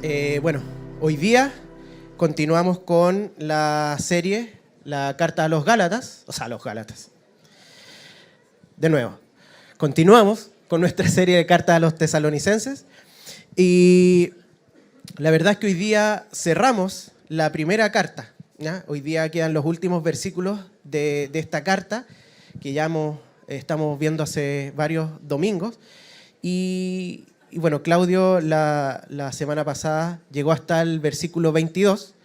Bueno, hoy día continuamos con la serie, la carta a los Gálatas, o sea, a los Gálatas. De nuevo, continuamos con nuestra serie de cartas a los tesalonicenses y la verdad es que hoy día cerramos la primera carta, ¿ya? Hoy día quedan los últimos versículos de esta carta que ya estamos viendo hace varios domingos y bueno, Claudio la semana pasada llegó hasta el versículo 22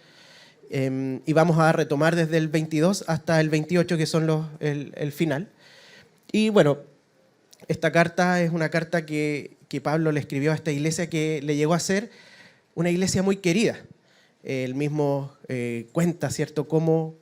y vamos a retomar desde el 22 hasta el 28, que son el final. Y bueno, esta carta es una carta que Pablo le escribió a esta iglesia que le llegó a ser una iglesia muy querida. Él mismo cuenta, ¿cierto?, cómo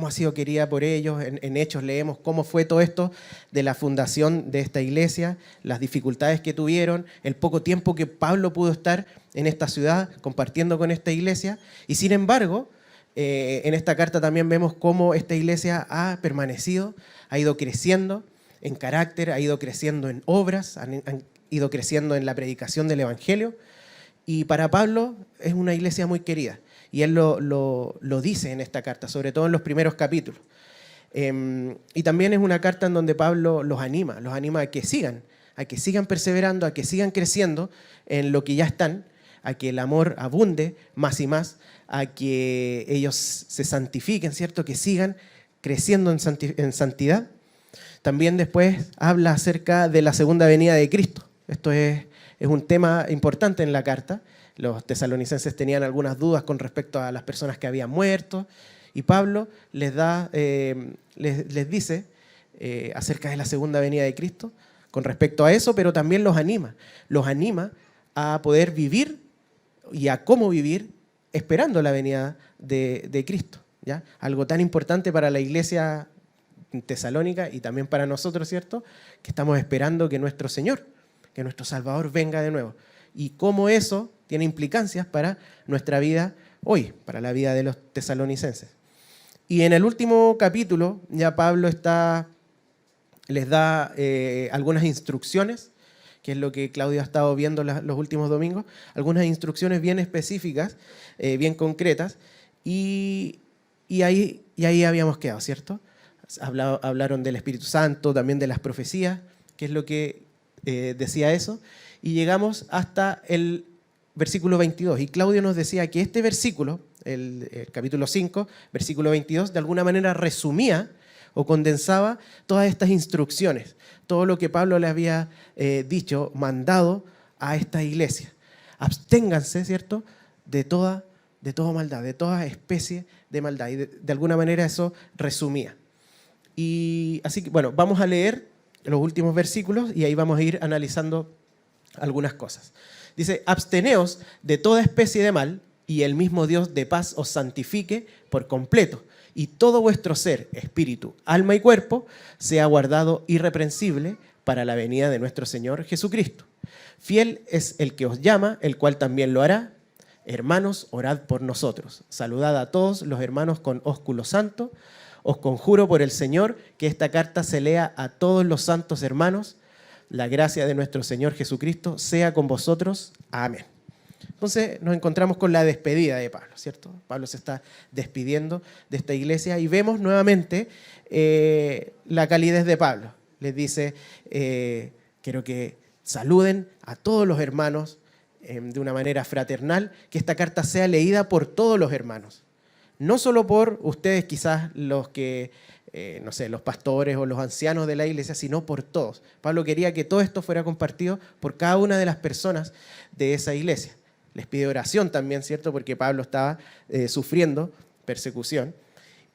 ha sido querida por ellos. En Hechos leemos cómo fue todo esto de la fundación de esta iglesia, las dificultades que tuvieron, el poco tiempo que Pablo pudo estar en esta ciudad compartiendo con esta iglesia. Y sin embargo, en esta carta también vemos cómo esta iglesia ha permanecido, ha ido creciendo en carácter, ha ido creciendo en obras, han ido creciendo en la predicación del evangelio. Y para Pablo es una iglesia muy querida. Y él lo dice en esta carta, sobre todo en los primeros capítulos. Y también es una carta en donde Pablo los anima a que sigan perseverando, a que sigan creciendo en lo que ya están, a que el amor abunde más y más, a que ellos se santifiquen, ¿cierto?, que sigan creciendo en santidad. También después habla acerca de la segunda venida de Cristo. Esto es un tema importante en la carta. Los tesalonicenses tenían algunas dudas con respecto a las personas que habían muerto y Pablo les dice acerca de la segunda venida de Cristo con respecto a eso, pero también los anima a poder vivir y a cómo vivir esperando la venida de Cristo, ¿ya? Algo tan importante para la iglesia tesalónica y también para nosotros, ¿cierto?, que estamos esperando que nuestro Señor, que nuestro Salvador venga de nuevo. Y cómo eso tiene implicancias para nuestra vida hoy, para la vida de los tesalonicenses. Y en el último capítulo ya Pablo les da algunas instrucciones, que es lo que Claudio ha estado viendo los últimos domingos, algunas instrucciones bien específicas, bien concretas, y ahí habíamos quedado, ¿cierto? Hablaron del Espíritu Santo, también de las profecías, que es lo que decía eso, y llegamos hasta el versículo 22. Y Claudio nos decía que este versículo, el capítulo 5, versículo 22, de alguna manera resumía o condensaba todas estas instrucciones, todo lo que Pablo le había dicho, mandado a esta iglesia. Absténganse, ¿cierto?, de toda maldad, de toda especie de maldad. Y de alguna manera eso resumía. Y así que, bueno, vamos a leer los últimos versículos y ahí vamos a ir analizando algunas cosas. Dice: absteneos de toda especie de mal y el mismo Dios de paz os santifique por completo y todo vuestro ser, espíritu, alma y cuerpo sea guardado irreprensible para la venida de nuestro Señor Jesucristo. Fiel es el que os llama, el cual también lo hará. Hermanos, orad por nosotros. Saludad a todos los hermanos con ósculo santo. Os conjuro por el Señor que esta carta se lea a todos los santos hermanos. La gracia de nuestro Señor Jesucristo sea con vosotros. Amén. Entonces nos encontramos con la despedida de Pablo, ¿cierto? Pablo se está despidiendo de esta iglesia y vemos nuevamente la calidez de Pablo. Les dice, quiero que saluden a todos los hermanos de una manera fraternal, que esta carta sea leída por todos los hermanos. No solo por ustedes, quizás los que, no sé, los pastores o los ancianos de la iglesia, sino por todos. Pablo quería que todo esto fuera compartido por cada una de las personas de esa iglesia. Les pide oración también, ¿cierto?, porque Pablo estaba sufriendo persecución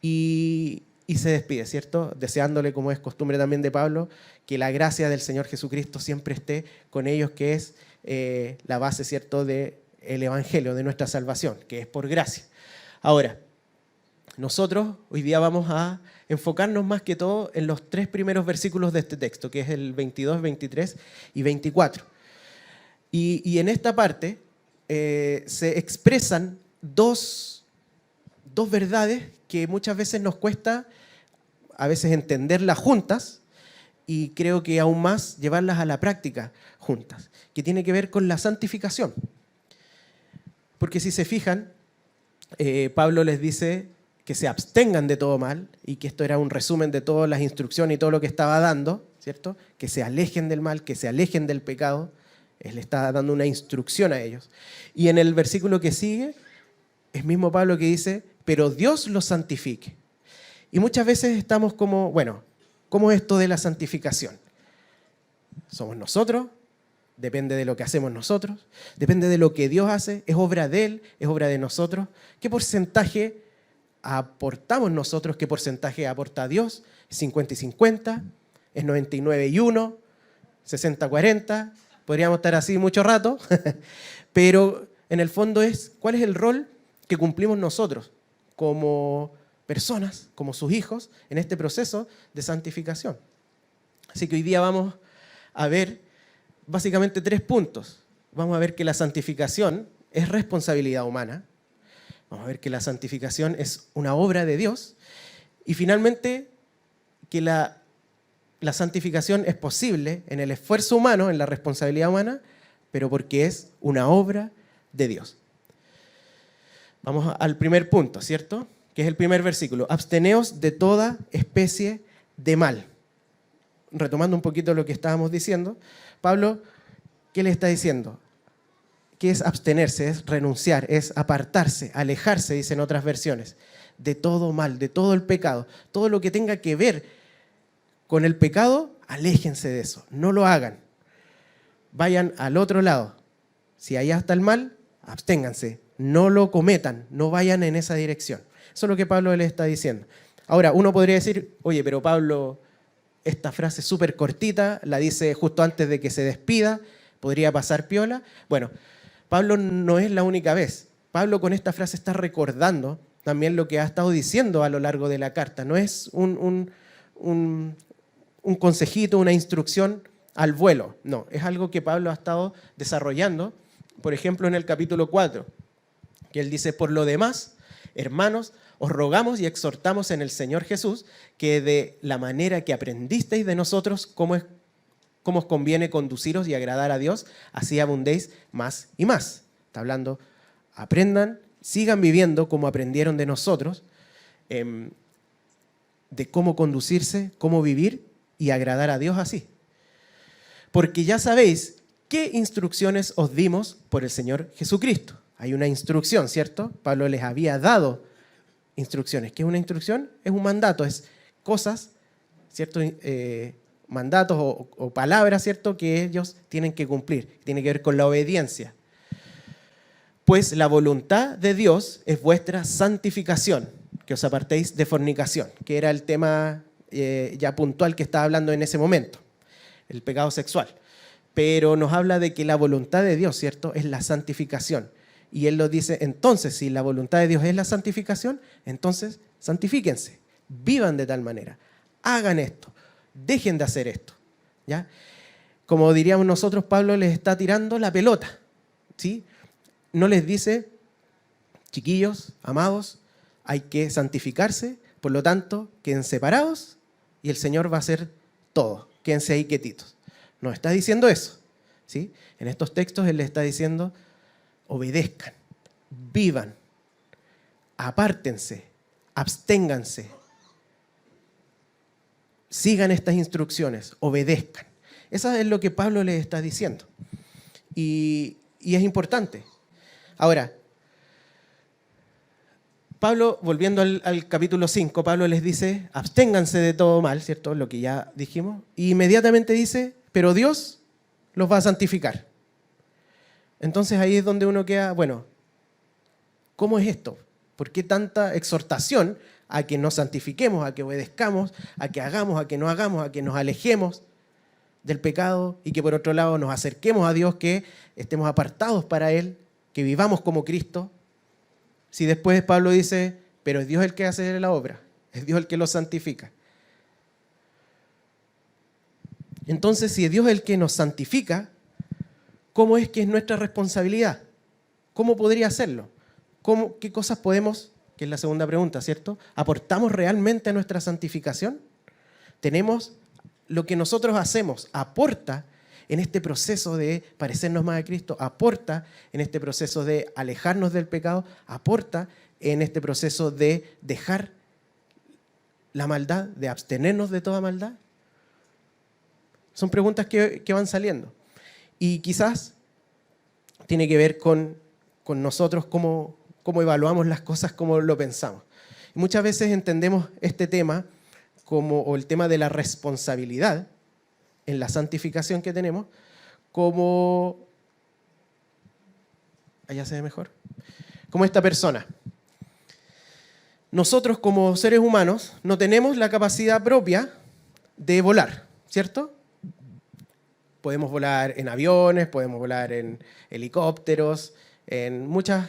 y se despide, ¿cierto?, deseándole, como es costumbre también de Pablo, que la gracia del Señor Jesucristo siempre esté con ellos, que es la base, ¿cierto?, del evangelio, de nuestra salvación, que es por gracia. Ahora, nosotros hoy día vamos a enfocarnos más que todo en los 3 primeros versículos de este texto, que es el 22, 23 y 24. Y en esta parte se expresan dos verdades que muchas veces nos cuesta a veces entenderlas juntas y creo que aún más llevarlas a la práctica juntas, que tiene que ver con la santificación. Porque si se fijan, Pablo les dice que se abstengan de todo mal, y que esto era un resumen de todas las instrucciones y todo lo que estaba dando, ¿cierto? Que se alejen del mal, que se alejen del pecado. Él está dando una instrucción a ellos. Y en el versículo que sigue, es mismo Pablo que dice, pero Dios los santifique. Y muchas veces estamos como, bueno, ¿cómo es esto de la santificación? ¿Somos nosotros? Depende de lo que hacemos nosotros, depende de lo que Dios hace, es obra de Él, es obra de nosotros. ¿Qué porcentaje aportamos nosotros? ¿Qué porcentaje aporta Dios? ¿Es 50 y 50? ¿Es 99 y 1? ¿60-40? Podríamos estar así mucho rato, pero en el fondo es cuál es el rol que cumplimos nosotros como personas, como sus hijos, en este proceso de santificación. Así que hoy día vamos a ver básicamente 3 puntos. Vamos a ver que la santificación es responsabilidad humana. Vamos a ver que la santificación es una obra de Dios. Y finalmente, que la santificación es posible en el esfuerzo humano, en la responsabilidad humana, pero porque es una obra de Dios. Vamos al primer punto, ¿cierto? Que es el primer versículo. Absteneos de toda especie de mal. Retomando un poquito lo que estábamos diciendo, Pablo, ¿qué le está diciendo? ¿Qué es abstenerse? Es renunciar, es apartarse, alejarse, dicen otras versiones, de todo mal, de todo el pecado. Todo lo que tenga que ver con el pecado, aléjense de eso, no lo hagan. Vayan al otro lado. Si allá está el mal, absténganse, no lo cometan, no vayan en esa dirección. Eso es lo que Pablo le está diciendo. Ahora, uno podría decir, oye, pero Pablo, esta frase es súper cortita, la dice justo antes de que se despida, podría pasar piola. Bueno, Pablo no es la única vez. Pablo con esta frase está recordando también lo que ha estado diciendo a lo largo de la carta. No es un consejito, una instrucción al vuelo. No, es algo que Pablo ha estado desarrollando, por ejemplo, en el capítulo 4, que él dice, por lo demás, hermanos, os rogamos y exhortamos en el Señor Jesús que de la manera que aprendisteis de nosotros, cómo os conviene conduciros y agradar a Dios, así abundéis más y más. Está hablando, aprendan, sigan viviendo como aprendieron de nosotros, de cómo conducirse, cómo vivir y agradar a Dios así. Porque ya sabéis qué instrucciones os dimos por el Señor Jesucristo. Hay una instrucción, ¿cierto? Pablo les había dado instrucciones. ¿Qué es una instrucción? Es un mandato, es cosas, ¿cierto? Mandatos o palabras, ¿cierto? Que ellos tienen que cumplir. Tiene que ver con la obediencia. Pues la voluntad de Dios es vuestra santificación, que os apartéis de fornicación, que era el tema ya puntual que estaba hablando en ese momento, el pecado sexual. Pero nos habla de que la voluntad de Dios, ¿cierto? Es la santificación. Y él lo dice, entonces, si la voluntad de Dios es la santificación, entonces santifíquense, vivan de tal manera, hagan esto, dejen de hacer esto, ¿ya? Como diríamos nosotros, Pablo les está tirando la pelota, ¿sí? No les dice, chiquillos, amados, hay que santificarse, por lo tanto, queden separados y el Señor va a hacer todo, quédense ahí quietitos. No está diciendo eso, ¿sí? En estos textos él les está diciendo, obedezcan, vivan, apártense, absténganse, sigan estas instrucciones, obedezcan. Eso es lo que Pablo les está diciendo. Y es importante. Ahora, Pablo, volviendo al capítulo 5, Pablo les dice, absténganse de todo mal, ¿cierto? Lo que ya dijimos. Y inmediatamente dice, pero Dios los va a santificar. Entonces ahí es donde uno queda, bueno, ¿cómo es esto? ¿Por qué tanta exhortación a que nos santifiquemos, a que obedezcamos, a que hagamos, a que no hagamos, a que nos alejemos del pecado y que por otro lado nos acerquemos a Dios, que estemos apartados para Él, que vivamos como Cristo? Si después Pablo dice, pero es Dios el que hace la obra, es Dios el que los santifica. Entonces, si es Dios el que nos santifica, ¿cómo es que es nuestra responsabilidad? ¿Cómo podría hacerlo? ¿Qué cosas podemos, que es la segunda pregunta, ¿cierto? ¿Aportamos realmente a nuestra santificación? ¿Tenemos lo que nosotros hacemos, aporta en este proceso de parecernos más a Cristo, aporta en este proceso de alejarnos del pecado, aporta en este proceso de dejar la maldad, de abstenernos de toda maldad. Son preguntas que van saliendo. Y quizás tiene que ver con nosotros, cómo evaluamos las cosas, cómo lo pensamos. Y muchas veces entendemos este tema o el tema de la responsabilidad en la santificación que tenemos, como, allá se ve mejor, como esta persona. Nosotros como seres humanos no tenemos la capacidad propia de volar, ¿cierto? Podemos volar en aviones, podemos volar en helicópteros, en muchos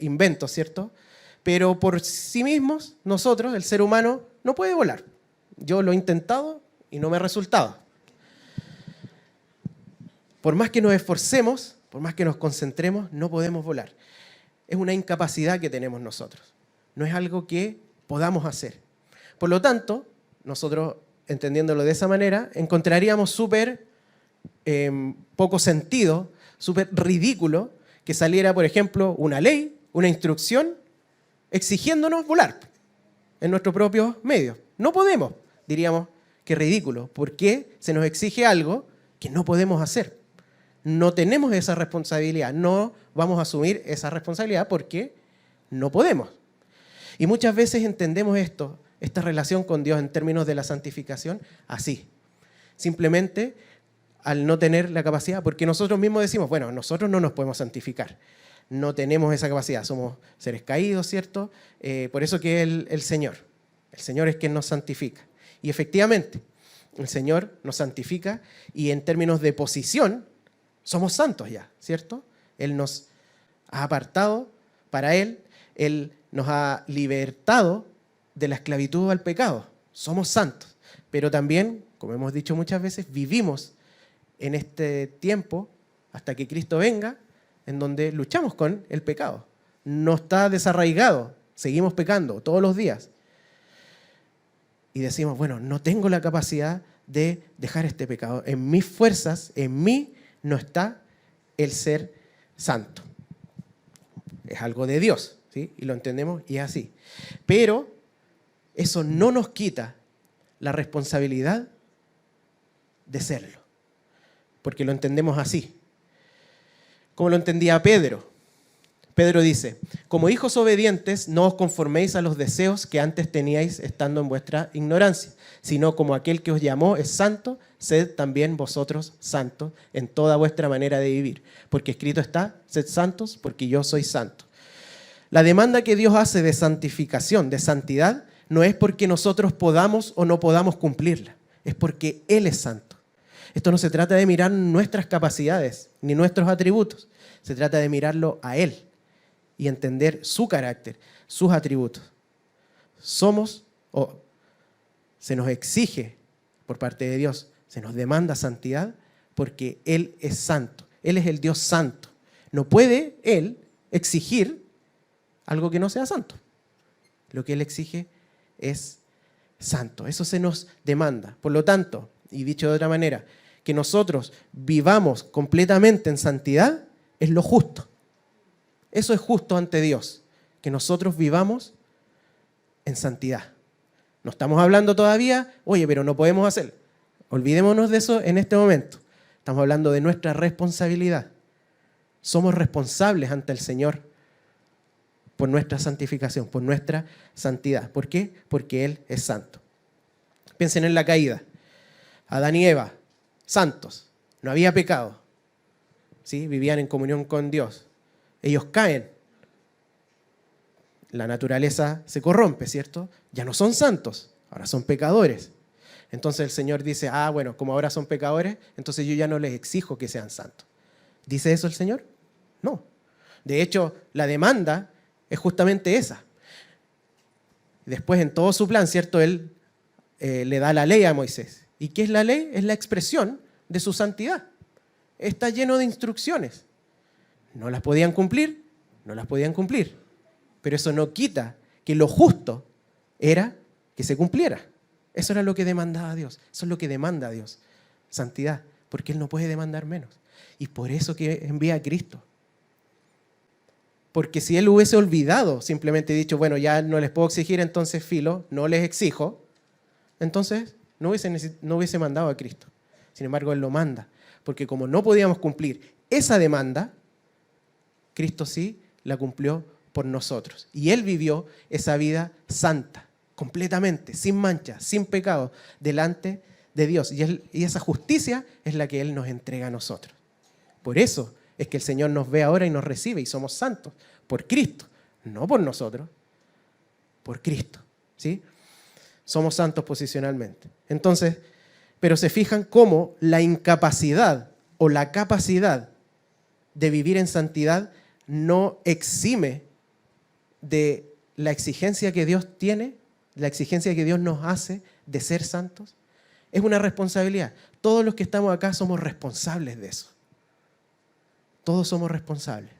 inventos, ¿cierto? Pero por sí mismos, nosotros, el ser humano, no puede volar. Yo lo he intentado y no me ha resultado. Por más que nos esforcemos, por más que nos concentremos, no podemos volar. Es una incapacidad que tenemos nosotros. No es algo que podamos hacer. Por lo tanto, nosotros, entendiéndolo de esa manera, encontraríamos súper poco sentido, súper ridículo que saliera, por ejemplo, una ley, una instrucción, exigiéndonos volar en nuestros propios medios. No podemos. Diríamos, qué ridículo. ¿Por qué se nos exige algo que no podemos hacer? No tenemos esa responsabilidad, no vamos a asumir esa responsabilidad porque no podemos. Y muchas veces entendemos esta relación con Dios en términos de la santificación, así. Simplemente al no tener la capacidad, porque nosotros mismos decimos, bueno, nosotros no nos podemos santificar, no tenemos esa capacidad, somos seres caídos, ¿cierto? Por eso que el Señor es quien nos santifica. Y efectivamente, el Señor nos santifica y en términos de posición, somos santos ya, ¿cierto? Él nos ha apartado para Él nos ha libertado de la esclavitud al pecado. Somos santos. Pero también, como hemos dicho muchas veces, vivimos en este tiempo, hasta que Cristo venga, en donde luchamos con el pecado. No está desarraigado, seguimos pecando todos los días. Y decimos, bueno, no tengo la capacidad de dejar este pecado. En mis fuerzas, en mí, no está el ser santo. Es algo de Dios, ¿sí? Y lo entendemos y es así. Pero eso no nos quita la responsabilidad de serlo, porque lo entendemos así. Como lo entendía Pedro. Pedro dice, como hijos obedientes, no os conforméis a los deseos que antes teníais estando en vuestra ignorancia, sino como aquel que os llamó es santo, sed también vosotros santos en toda vuestra manera de vivir. Porque escrito está, sed santos porque yo soy santo. La demanda que Dios hace de santificación, de santidad, no es porque nosotros podamos o no podamos cumplirla, es porque Él es santo. Esto no se trata de mirar nuestras capacidades ni nuestros atributos, se trata de mirarlo a Él y entender su carácter, sus atributos. Se nos exige por parte de Dios, se nos demanda santidad porque Él es santo. Él es el Dios santo. No puede Él exigir algo que no sea santo. Lo que Él exige es santo. Eso se nos demanda. Por lo tanto, y dicho de otra manera, que nosotros vivamos completamente en santidad es lo justo. Eso es justo ante Dios, que nosotros vivamos en santidad. No estamos hablando todavía, oye, pero no podemos hacerlo. Olvidémonos de eso en este momento. Estamos hablando de nuestra responsabilidad. Somos responsables ante el Señor por nuestra santificación, por nuestra santidad. ¿Por qué? Porque Él es santo. Piensen en la caída. Adán y Eva, santos, no había pecado. ¿Sí? Vivían en comunión con Dios. Ellos caen. La naturaleza se corrompe, ¿cierto? Ya no son santos, ahora son pecadores. Entonces el Señor dice, bueno, como ahora son pecadores, entonces yo ya no les exijo que sean santos. ¿Dice eso el Señor? No. De hecho, la demanda es justamente esa. Después, en todo su plan, ¿cierto? Él le da la ley a Moisés. ¿Y qué es la ley? Es la expresión de su santidad. Está lleno de instrucciones. No las podían cumplir, pero eso no quita que lo justo era que se cumpliera. Eso era lo que demandaba Dios, eso es lo que demanda Dios, santidad. porque Él no puede demandar menos. Y por eso que envía a Cristo. Porque si Él hubiese olvidado, simplemente dicho, bueno, ya no les puedo exigir, entonces filo, no les exijo, entonces no hubiese mandado a Cristo. Sin embargo, Él lo manda, porque como no podíamos cumplir esa demanda, Cristo sí la cumplió por nosotros. Y Él vivió esa vida santa, completamente, sin mancha, sin pecado, delante de Dios. Y esa justicia es la que Él nos entrega a nosotros. Por eso es que el Señor nos ve ahora y nos recibe y somos santos por Cristo, no por nosotros, por Cristo, ¿sí? Somos santos posicionalmente. Entonces, pero se fijan cómo la incapacidad o la capacidad de vivir en santidad no exime de la exigencia que Dios tiene, la exigencia que Dios nos hace de ser santos. Es una responsabilidad. Todos los que estamos acá somos responsables de eso. Todos somos responsables.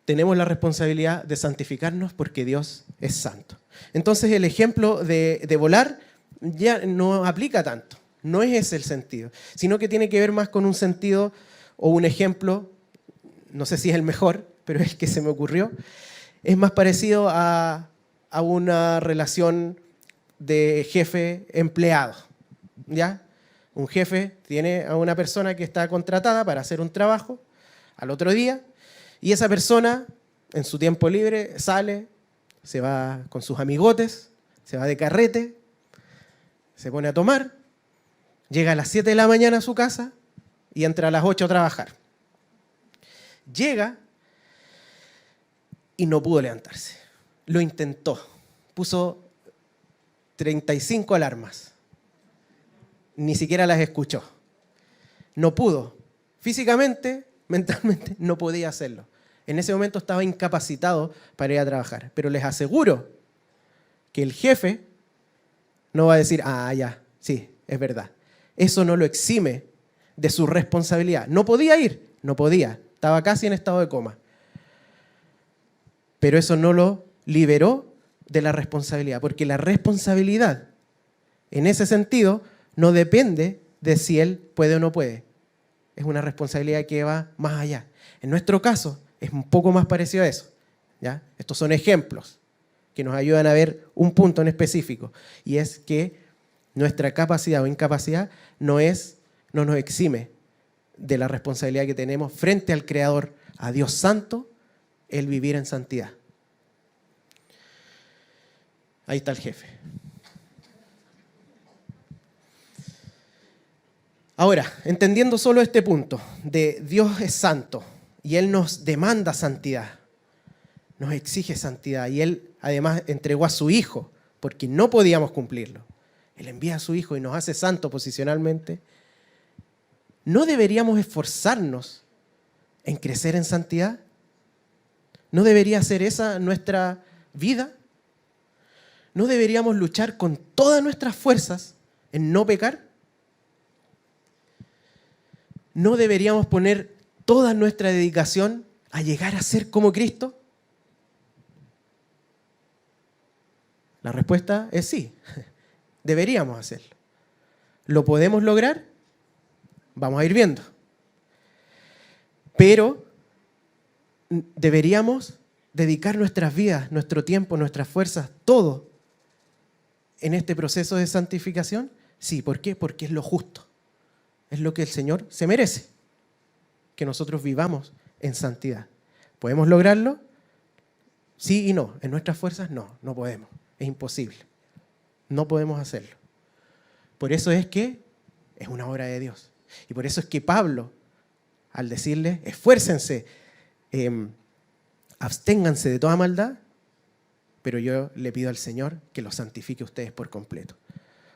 Tenemos la responsabilidad de santificarnos porque Dios es santo. Entonces el ejemplo de volar ya no aplica tanto. No es ese el sentido, sino que tiene que ver más con un sentido o un ejemplo, no sé si es el mejor, pero es el que se me ocurrió. Es más parecido a una relación de jefe-empleado, ¿ya? Un jefe tiene a una persona que está contratada para hacer un trabajo al otro día y esa persona en su tiempo libre sale, se va con sus amigotes, se va de carrete, se pone a tomar, llega a las 7 de la mañana a su casa y entra a las 8 a trabajar. Llega y no pudo levantarse. Lo intentó, puso 35 alarmas. Ni siquiera las escuchó. No pudo. Físicamente, mentalmente, no podía hacerlo. En ese momento estaba incapacitado para ir a trabajar. Pero les aseguro que el jefe no va a decir, ya, sí, es verdad. Eso no lo exime de su responsabilidad. No podía ir, no podía. Estaba casi en estado de coma. Pero eso no lo liberó de la responsabilidad. Porque la responsabilidad, en ese sentido, no depende de si él puede o no puede. Es una responsabilidad que va más allá. En nuestro caso, es un poco más parecido a eso, ¿ya? Estos son ejemplos que nos ayudan a ver un punto en específico. Y es que nuestra capacidad o incapacidad no nos exime de la responsabilidad que tenemos frente al Creador, a Dios Santo, el vivir en santidad. Ahí está el jefe. Ahora, entendiendo solo este punto de Dios es santo y Él nos demanda santidad, nos exige santidad y Él además entregó a su Hijo porque no podíamos cumplirlo. Él envía a su Hijo y nos hace santo posicionalmente. ¿No deberíamos esforzarnos en crecer en santidad? ¿No debería ser esa nuestra vida? ¿No deberíamos luchar con todas nuestras fuerzas en no pecar? ¿No deberíamos poner toda nuestra dedicación a llegar a ser como Cristo? La respuesta es sí, deberíamos hacerlo. ¿Lo podemos lograr? Vamos a ir viendo. Pero deberíamos dedicar nuestras vidas, nuestro tiempo, nuestras fuerzas, todo en este proceso de santificación. Sí, ¿por qué? Porque es lo justo. Es lo que el Señor se merece, que nosotros vivamos en santidad. ¿Podemos lograrlo? Sí y no. ¿En nuestras fuerzas? No, no podemos. Es imposible. No podemos hacerlo. Por eso es que es una obra de Dios. Y por eso es que Pablo, al decirle, esfuércense, absténganse de toda maldad, pero yo le pido al Señor que los santifique a ustedes por completo.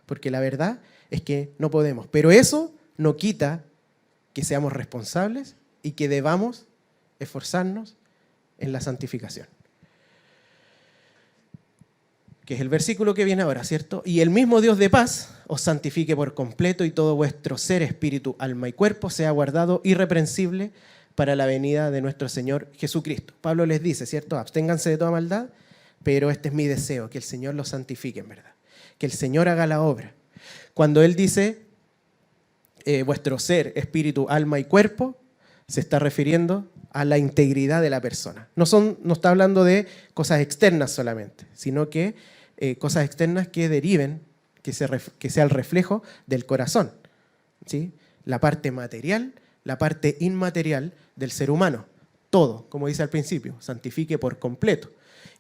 Porque la verdad es que no podemos. Pero eso no quita que seamos responsables y que debamos esforzarnos en la santificación. Que es el versículo que viene ahora, ¿cierto? Y el mismo Dios de paz os santifique por completo y todo vuestro ser, espíritu, alma y cuerpo sea guardado irreprensible para la venida de nuestro Señor Jesucristo. Pablo les dice, ¿cierto? Absténganse de toda maldad, pero este es mi deseo, que el Señor los santifique en verdad. Que el Señor haga la obra. Cuando Él dice vuestro ser, espíritu, alma y cuerpo, se está refiriendo a la integridad de la persona. No está hablando de cosas externas solamente, sino que cosas externas que deriven, que sea el reflejo del corazón, ¿sí? La parte material, la parte inmaterial del ser humano. Todo, como dice al principio, santifique por completo.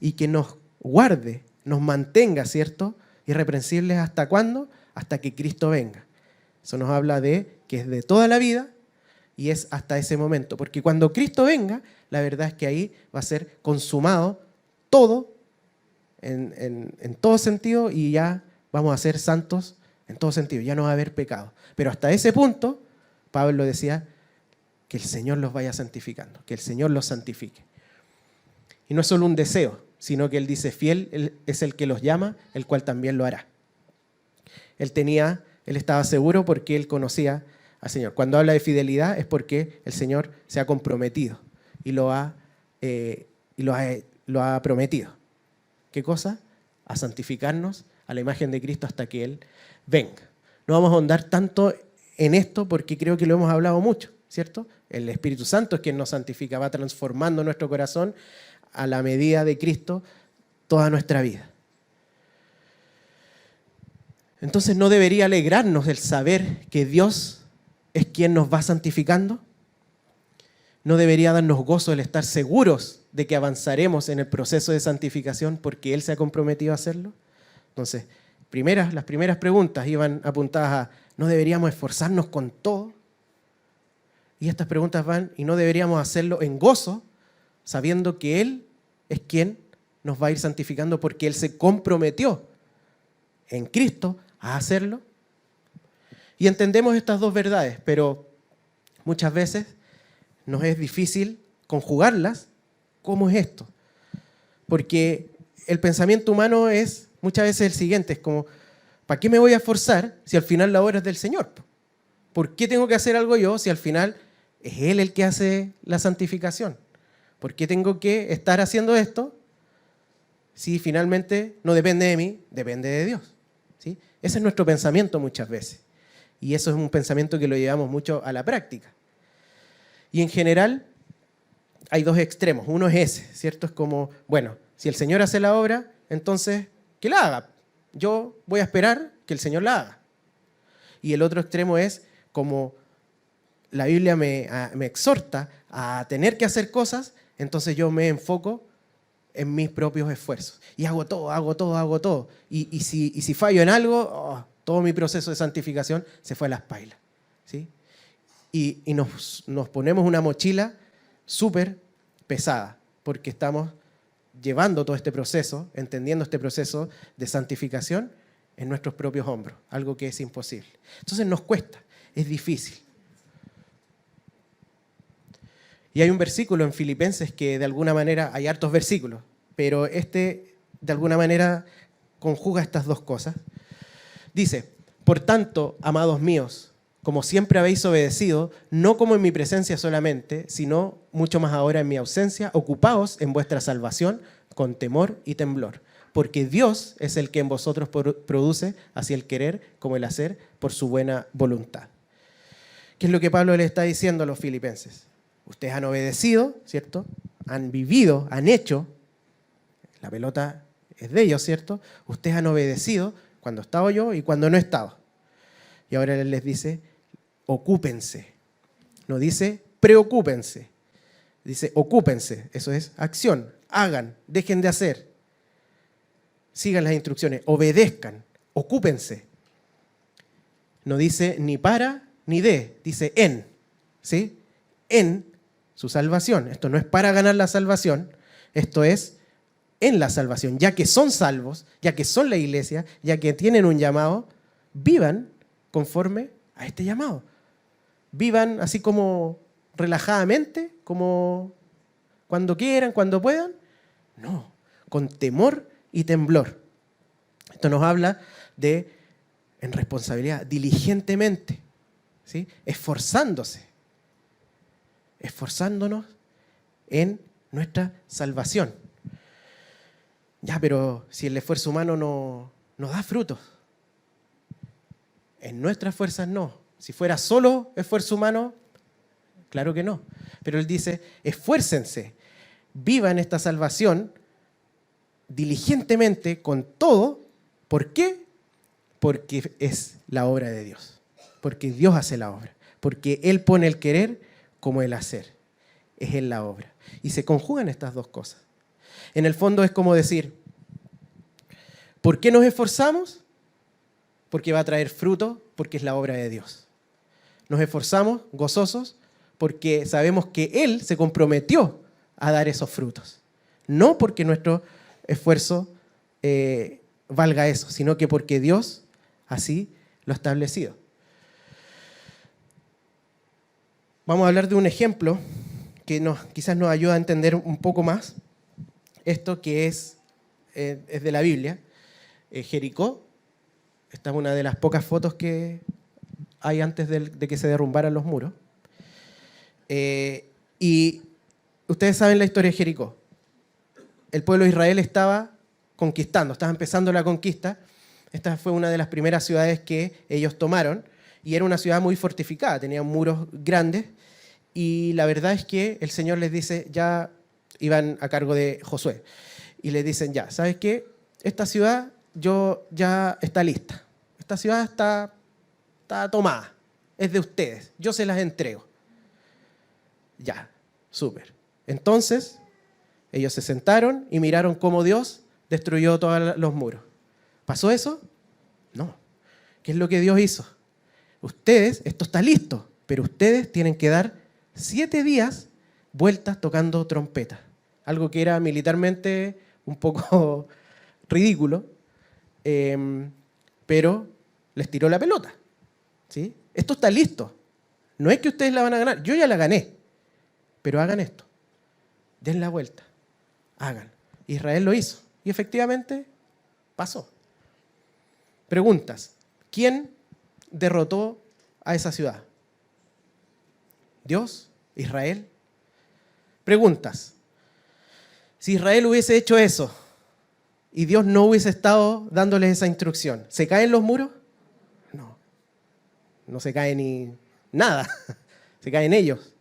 Y que nos guarde, nos mantenga, ¿cierto?, irreprensibles. ¿Hasta cuándo? Hasta que Cristo venga. Eso nos habla de que es de toda la vida y es hasta ese momento. Porque cuando Cristo venga, la verdad es que ahí va a ser consumado todo, en todo sentido, y ya vamos a ser santos en todo sentido. Ya no va a haber pecado. Pero hasta ese punto, Pablo decía que el Señor los vaya santificando, que el Señor los santifique. Y no es solo un deseo, sino que Él dice, fiel Él es el que los llama, el cual también lo hará. Él estaba seguro porque Él conocía al Señor. Cuando habla de fidelidad es porque el Señor se ha comprometido y lo ha prometido. ¿Qué cosa? A santificarnos a la imagen de Cristo hasta que Él venga. No vamos a ahondar tanto en esto porque creo que lo hemos hablado mucho, ¿cierto? El Espíritu Santo es quien nos santifica, va transformando nuestro corazón a la medida de Cristo toda nuestra vida. Entonces, ¿no debería alegrarnos el saber que Dios es quien nos va santificando? ¿No debería darnos gozo el estar seguros de que avanzaremos en el proceso de santificación porque Él se ha comprometido a hacerlo? Entonces, las primeras preguntas iban apuntadas a ¿no deberíamos esforzarnos con todo? Y estas preguntas van, ¿y no deberíamos hacerlo en gozo, sabiendo que Él es quien nos va a ir santificando porque Él se comprometió en Cristo a hacerlo? Y entendemos estas dos verdades, pero muchas veces nos es difícil conjugarlas. ¿Cómo es esto? Porque el pensamiento humano es muchas veces el siguiente, es como, ¿para qué me voy a esforzar si al final la obra es del Señor? ¿Por qué tengo que hacer algo yo si al final es Él el que hace la santificación? ¿Por qué tengo que estar haciendo esto si finalmente no depende de mí, depende de Dios? ¿Sí? Ese es nuestro pensamiento muchas veces. Y eso es un pensamiento que lo llevamos mucho a la práctica. Y en general hay dos extremos. Uno es ese, ¿cierto? Es como, bueno, si el Señor hace la obra, entonces que la haga. Yo voy a esperar que el Señor la haga. Y el otro extremo es como la Biblia me exhorta a tener que hacer cosas, entonces yo me enfoco en mis propios esfuerzos. Y hago todo. Y si fallo en algo, todo mi proceso de santificación se fue a las pailas. ¿Sí? Y nos ponemos una mochila súper pesada, porque estamos llevando todo este proceso, entendiendo este proceso de santificación en nuestros propios hombros, algo que es imposible. Entonces nos cuesta, es difícil. Y hay un versículo en Filipenses que de alguna manera, hay hartos versículos, pero este de alguna manera conjuga estas dos cosas. Dice, por tanto, amados míos, como siempre habéis obedecido, no como en mi presencia solamente, sino mucho más ahora en mi ausencia, ocupaos en vuestra salvación con temor y temblor, porque Dios es el que en vosotros produce así el querer como el hacer por su buena voluntad. ¿Qué es lo que Pablo le está diciendo a los filipenses? Ustedes han obedecido, ¿cierto? Han vivido, han hecho. La pelota es de ellos, ¿cierto? Ustedes han obedecido cuando he estado yo y cuando no he estado. Y ahora él les dice, ocúpense. No dice preocúpense. Dice ocúpense. Eso es acción. Hagan, dejen de hacer. Sigan las instrucciones, obedezcan, ocúpense. No dice ni para ni de, dice en. ¿Sí? En su salvación. Esto no es para ganar la salvación, esto es en la salvación. Ya que son salvos, ya que son la iglesia, ya que tienen un llamado, vivan conforme a este llamado. Vivan así como relajadamente, como cuando quieran, cuando puedan. No, con temor y temblor. Esto nos habla de, en responsabilidad, diligentemente, ¿sí? Esforzándose. Esforzándonos en nuestra salvación. Ya, pero si el esfuerzo humano no da frutos, en nuestras fuerzas no, Si fuera solo esfuerzo humano, claro que no. Pero él dice, esfuércense, vivan esta salvación diligentemente, con todo. ¿Por qué? Porque es la obra de Dios. Porque Dios hace la obra. Porque Él pone el querer como el hacer. Es Él la obra. Y se conjugan estas dos cosas. En el fondo es como decir, ¿por qué nos esforzamos? Porque va a traer fruto, porque es la obra de Dios. Nos esforzamos gozosos porque sabemos que Él se comprometió a dar esos frutos. No porque nuestro esfuerzo valga eso, sino que porque Dios así lo ha establecido. Vamos a hablar de un ejemplo que quizás nos ayuda a entender un poco más esto que es de la Biblia. Jericó, esta es una de las pocas fotos que hay antes de que se derrumbaran los muros. Y ustedes saben la historia de Jericó. El pueblo de Israel estaba conquistando, estaba empezando la conquista. Esta fue una de las primeras ciudades que ellos tomaron y era una ciudad muy fortificada, tenía muros grandes y la verdad es que el Señor les dice, ya iban a cargo de Josué, y les dicen, ya, ¿sabes qué? Esta ciudad ya está lista, esta ciudad está tomada, es de ustedes, yo se las entrego. Ya, súper. Entonces, ellos se sentaron y miraron cómo Dios destruyó todos los muros. ¿Pasó eso? No. ¿Qué es lo que Dios hizo? Ustedes, esto está listo, pero ustedes tienen que dar 7 días vueltas tocando trompetas. Algo que era militarmente un poco ridículo, pero les tiró la pelota. ¿Sí? Esto está listo. No es que ustedes la van a ganar. Yo ya la gané. Pero hagan esto. Den la vuelta. Hagan. Israel lo hizo. Y efectivamente pasó. Preguntas. ¿Quién derrotó a esa ciudad? ¿Dios? ¿Israel? Preguntas. Si Israel hubiese hecho eso y Dios no hubiese estado dándoles esa instrucción, ¿se caen los muros? No. No se cae ni nada. Se caen ellos.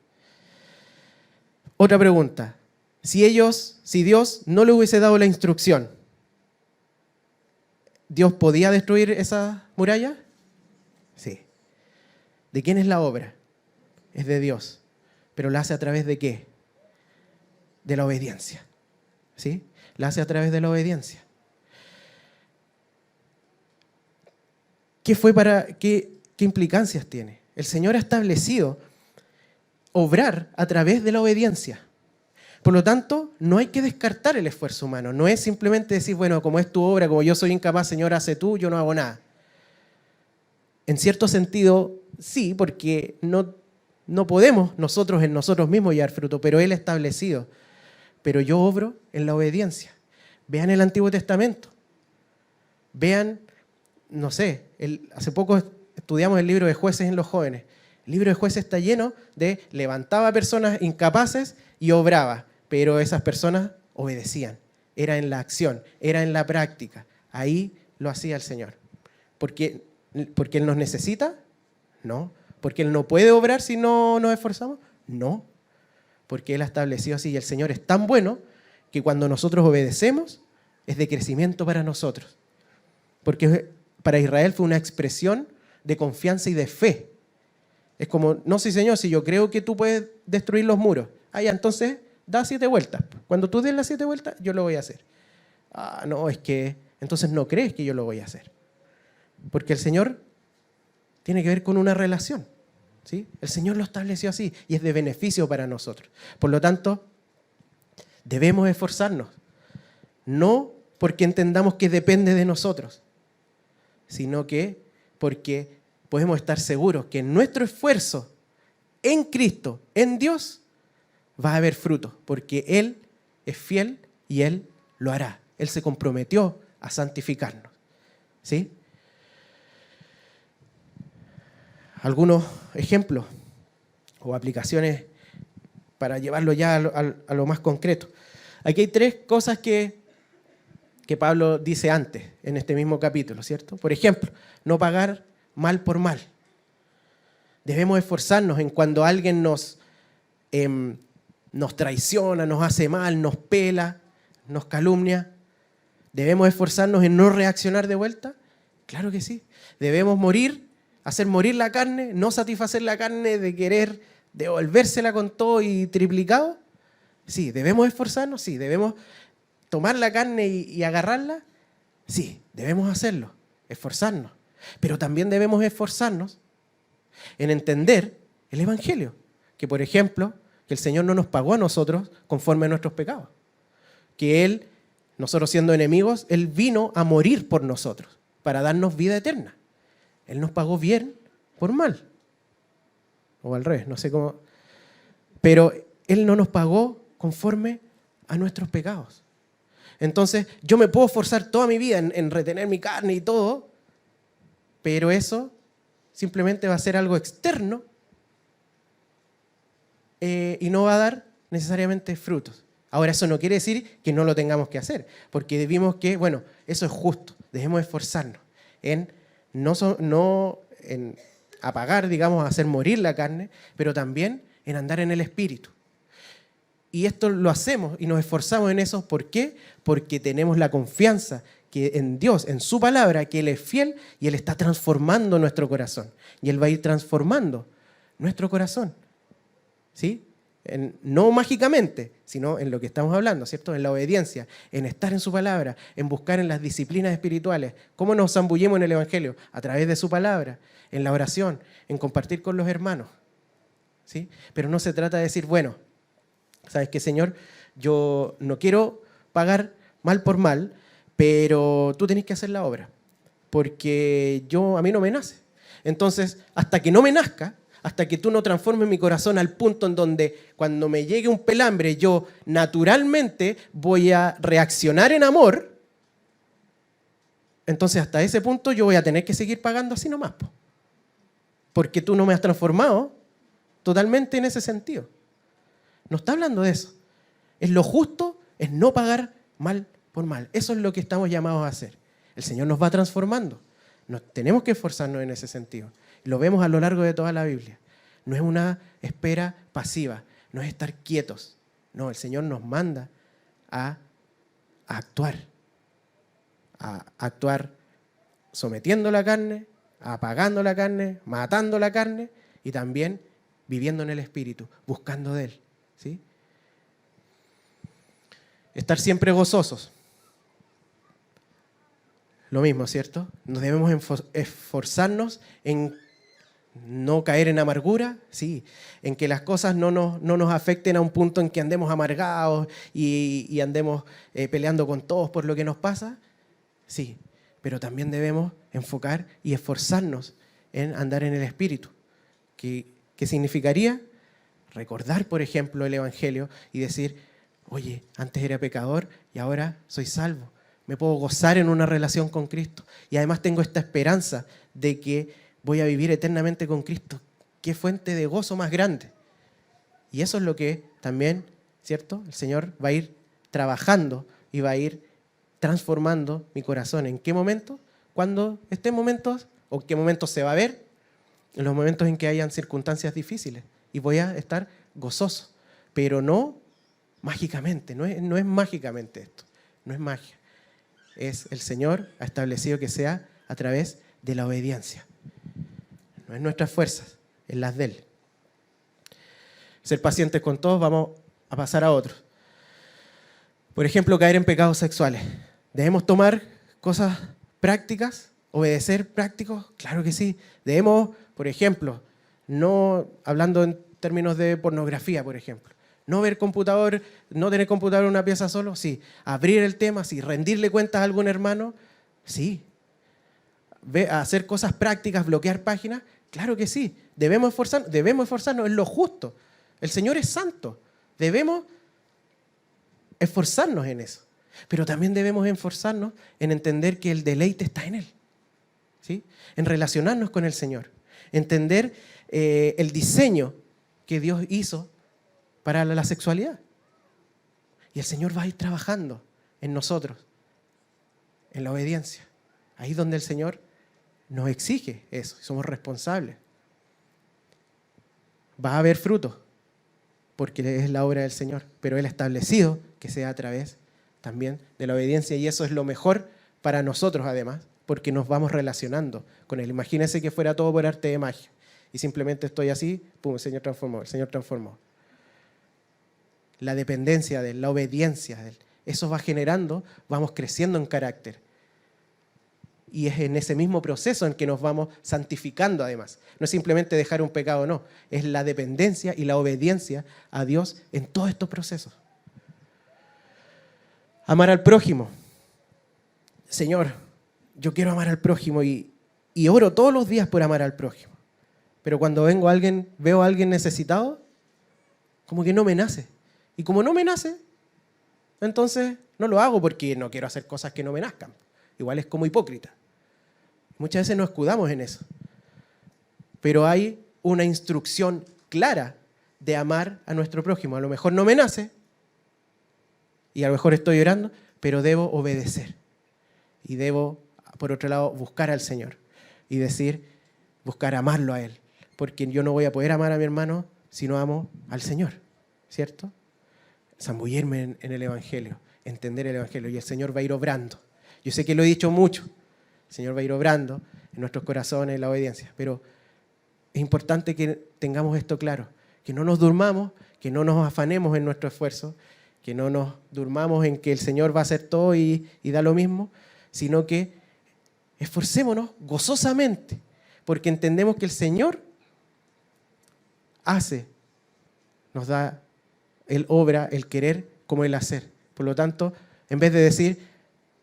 Otra pregunta. Si Dios no le hubiese dado la instrucción, ¿Dios podía destruir esa muralla? Sí. ¿De quién es la obra? Es de Dios. ¿Pero la hace a través de qué? De la obediencia. ¿Sí? La hace a través de la obediencia. ¿Qué implicancias tiene? El Señor ha establecido obrar a través de la obediencia. Por lo tanto, no hay que descartar el esfuerzo humano. No es simplemente decir, bueno, como es tu obra, como yo soy incapaz, Señor, hace tú, yo no hago nada. En cierto sentido, sí, porque no podemos nosotros en nosotros mismos llevar fruto, pero Él ha establecido. Pero yo obro en la obediencia. Vean el Antiguo Testamento. Vean, no sé, hace poco estudiamos el libro de Jueces en los jóvenes. El libro de Jueces está lleno de levantaba a personas incapaces y obraba, pero esas personas obedecían. Era en la acción, era en la práctica. Ahí lo hacía el Señor. ¿Porque Él nos necesita? No. ¿Porque Él no puede obrar si no nos esforzamos? No. Porque Él ha establecido así y el Señor es tan bueno que cuando nosotros obedecemos es de crecimiento para nosotros. Porque para Israel fue una expresión de confianza y de fe. Es como, no, sí, Señor, si yo creo que tú puedes destruir los muros. Ya, entonces da 7 vueltas. Cuando tú des las 7 vueltas, yo lo voy a hacer. No, es que entonces no crees que yo lo voy a hacer. Porque el Señor tiene que ver con una relación. ¿Sí? El Señor lo estableció así y es de beneficio para nosotros. Por lo tanto, debemos esforzarnos. No porque entendamos que depende de nosotros, sino que porque podemos estar seguros que en nuestro esfuerzo en Cristo, en Dios, va a haber fruto, porque Él es fiel y Él lo hará. Él se comprometió a santificarnos. ¿Sí? Algunos ejemplos o aplicaciones para llevarlo ya a lo más concreto. Aquí hay 3 cosas que Pablo dice antes, en este mismo capítulo, ¿cierto? Por ejemplo, no pagar mal por mal. Debemos esforzarnos en cuando alguien nos traiciona, nos hace mal, nos pela, nos calumnia. ¿Debemos esforzarnos en no reaccionar de vuelta? Claro que sí. Debemos hacer morir la carne, no satisfacer la carne de querer devolvérsela con todo y triplicado. Sí, ¿debemos esforzarnos? Sí, ¿debemos tomar la carne y agarrarla? Sí, debemos hacerlo, esforzarnos. Pero también debemos esforzarnos en entender el Evangelio. Que, por ejemplo, que el Señor no nos pagó a nosotros conforme a nuestros pecados. Que nosotros siendo enemigos, Él vino a morir por nosotros, para darnos vida eterna. Él nos pagó bien por mal. O al revés, no sé cómo. Pero Él no nos pagó conforme a nuestros pecados. Entonces, yo me puedo esforzar toda mi vida en retener mi carne y todo, pero eso simplemente va a ser algo externo y no va a dar necesariamente frutos. Ahora, eso no quiere decir que no lo tengamos que hacer, porque vimos que, bueno, eso es justo. Debemos esforzarnos en en apagar, digamos, hacer morir la carne, pero también en andar en el Espíritu. Y esto lo hacemos y nos esforzamos en eso. ¿Por qué? Porque tenemos la confianza que en Dios, en su palabra, que Él es fiel y Él está transformando nuestro corazón. Y Él va a ir transformando nuestro corazón. ¿Sí? No mágicamente, sino en lo que estamos hablando, ¿cierto? En la obediencia, en estar en su palabra, en buscar en las disciplinas espirituales. ¿Cómo nos zambullimos en el Evangelio? A través de su palabra, en la oración, en compartir con los hermanos. ¿Sí? Pero no se trata de decir, bueno, ¿sabes qué, Señor? Yo no quiero pagar mal por mal, pero tú tenés que hacer la obra, porque a mí no me nace. Entonces, hasta que no me nazca, hasta que tú no transformes mi corazón al punto en donde cuando me llegue un pelambre yo naturalmente voy a reaccionar en amor, entonces hasta ese punto yo voy a tener que seguir pagando así nomás, porque tú no me has transformado totalmente en ese sentido. No está hablando de eso. Es lo justo, es no pagar mal por mal. Eso es lo que estamos llamados a hacer. El Señor nos va transformando. Tenemos que esforzarnos en ese sentido. Lo vemos a lo largo de toda la Biblia. No es una espera pasiva, no es estar quietos. No, el Señor nos manda a actuar. A actuar sometiendo la carne, apagando la carne, matando la carne y también viviendo en el Espíritu, buscando de Él. ¿Sí? Estar siempre gozosos. Lo mismo, ¿cierto? Nos debemos esforzarnos en no caer en amargura, sí, en que las cosas no nos afecten a un punto en que andemos amargados y andemos peleando con todos por lo que nos pasa, sí, pero también debemos enfocar y esforzarnos en andar en el Espíritu. ¿Qué significaría? Recordar, por ejemplo, el Evangelio y decir, oye, antes era pecador y ahora soy salvo. Me puedo gozar en una relación con Cristo. Y además tengo esta esperanza de que voy a vivir eternamente con Cristo. Qué fuente de gozo más grande. Y eso es lo que también, ¿cierto? El Señor va a ir trabajando y va a ir transformando mi corazón. ¿En qué momento? Cuando estén momentos, o en qué momentos se va a ver, en los momentos en que hayan circunstancias difíciles. Y voy a estar gozoso. Pero no mágicamente, no es mágicamente esto. No es magia. Es el Señor ha establecido que sea a través de la obediencia. No es nuestras fuerzas, es las de Él. Ser pacientes con todos, vamos a pasar a otros. Por ejemplo, caer en pecados sexuales. ¿Debemos tomar cosas prácticas? ¿Obedecer prácticos? Claro que sí. Debemos, por ejemplo, no hablando en términos de pornografía, por ejemplo. No ver computador, no tener computador en una pieza solo, sí. Abrir el tema, sí. Rendirle cuentas a algún hermano, sí. Hacer cosas prácticas, bloquear páginas, claro que sí. Debemos esforzarnos en lo justo. El Señor es santo. Debemos esforzarnos en eso. Pero también debemos esforzarnos en entender que el deleite está en Él. ¿Sí? En relacionarnos con el Señor. Entender el diseño que Dios hizo para la sexualidad. Y el Señor va a ir trabajando en nosotros, en la obediencia. Ahí es donde el Señor nos exige eso, y somos responsables. va a haber fruto, porque es la obra del Señor, pero Él ha establecido que sea a través también de la obediencia, y eso es lo mejor para nosotros además, porque nos vamos relacionando con Él. Imagínense que fuera todo por arte de magia, y simplemente estoy así, pum, el Señor transformó. La dependencia de Él, la obediencia de Él, eso va generando, vamos creciendo en carácter. Y es en ese mismo proceso en que nos vamos santificando además. No es simplemente dejar un pecado, no. Es la dependencia y la obediencia a Dios en todos estos procesos. Amar al prójimo. Señor, yo quiero amar al prójimo y oro todos los días por amar al prójimo. Pero cuando veo a alguien necesitado, como que no me nace. Y como no me nace, entonces no lo hago porque no quiero hacer cosas que no me nazcan. Igual es como hipócrita. Muchas veces nos escudamos en eso. Pero hay una instrucción clara de amar a nuestro prójimo. A lo mejor no me nace y a lo mejor estoy llorando, pero debo obedecer. Y debo, por otro lado, buscar al Señor y buscar amarlo a Él. Porque yo no voy a poder amar a mi hermano si no amo al Señor, ¿cierto? Zambullirme en el Evangelio, entender el Evangelio, y el Señor va a ir obrando. Yo sé que lo he dicho mucho, el Señor va a ir obrando en nuestros corazones la obediencia, pero es importante que tengamos esto claro, que no nos durmamos, que no nos afanemos en nuestro esfuerzo, que no nos durmamos en que el Señor va a hacer todo y da lo mismo, sino que esforcémonos gozosamente, porque entendemos que el Señor nos da el obra, el querer como el hacer. Por lo tanto, en vez de decir,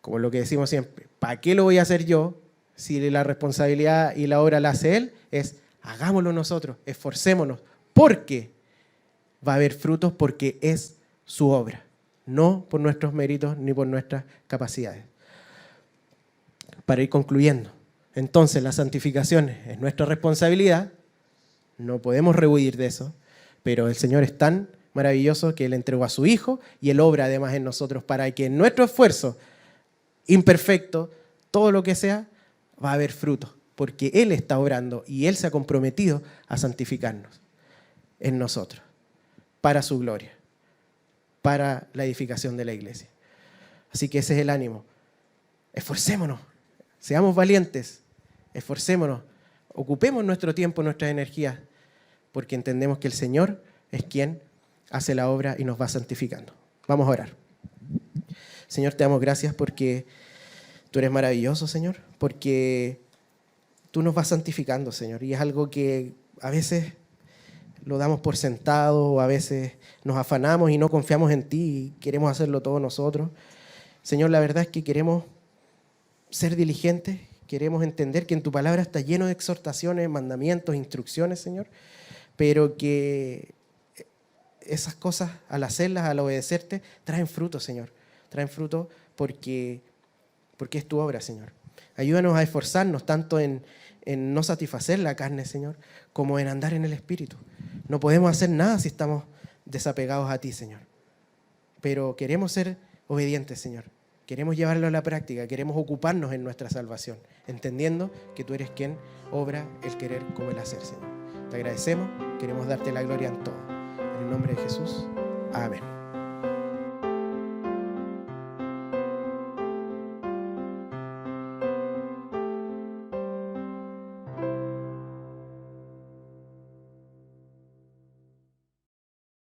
como lo que decimos siempre, ¿para qué lo voy a hacer yo si la responsabilidad y la obra la hace Él? Es hagámoslo nosotros, esforcémonos, porque va a haber frutos, porque es su obra, no por nuestros méritos ni por nuestras capacidades. Para ir concluyendo, entonces la santificación es nuestra responsabilidad, no podemos rehuir de eso, pero el Señor es tan maravilloso que Él entregó a su Hijo y Él obra además en nosotros para que en nuestro esfuerzo imperfecto, todo lo que sea, va a haber fruto, porque Él está obrando y Él se ha comprometido a santificarnos en nosotros, para su gloria, para la edificación de la iglesia. Así que ese es el ánimo. Esforcémonos, seamos valientes, esforcémonos, ocupemos nuestro tiempo, nuestras energías, porque entendemos que el Señor es quien hace la obra y nos va santificando. Vamos a orar. Señor, te damos gracias porque tú eres maravilloso, Señor, porque tú nos vas santificando, Señor, y es algo que a veces lo damos por sentado, o a veces nos afanamos y no confiamos en ti y queremos hacerlo todo nosotros. Señor, la verdad es que queremos ser diligentes, queremos entender que en tu palabra está lleno de exhortaciones, mandamientos, instrucciones, Señor, pero que esas cosas, al hacerlas, al obedecerte, traen fruto, Señor. Traen fruto porque es tu obra, Señor. Ayúdanos a esforzarnos tanto en no satisfacer la carne, Señor, como en andar en el Espíritu. No podemos hacer nada si estamos desapegados a ti, Señor. Pero queremos ser obedientes, Señor. Queremos llevarlo a la práctica, queremos ocuparnos en nuestra salvación, entendiendo que tú eres quien obra el querer como el hacer, Señor. Te agradecemos, queremos darte la gloria en todo. En el nombre de Jesús, amén.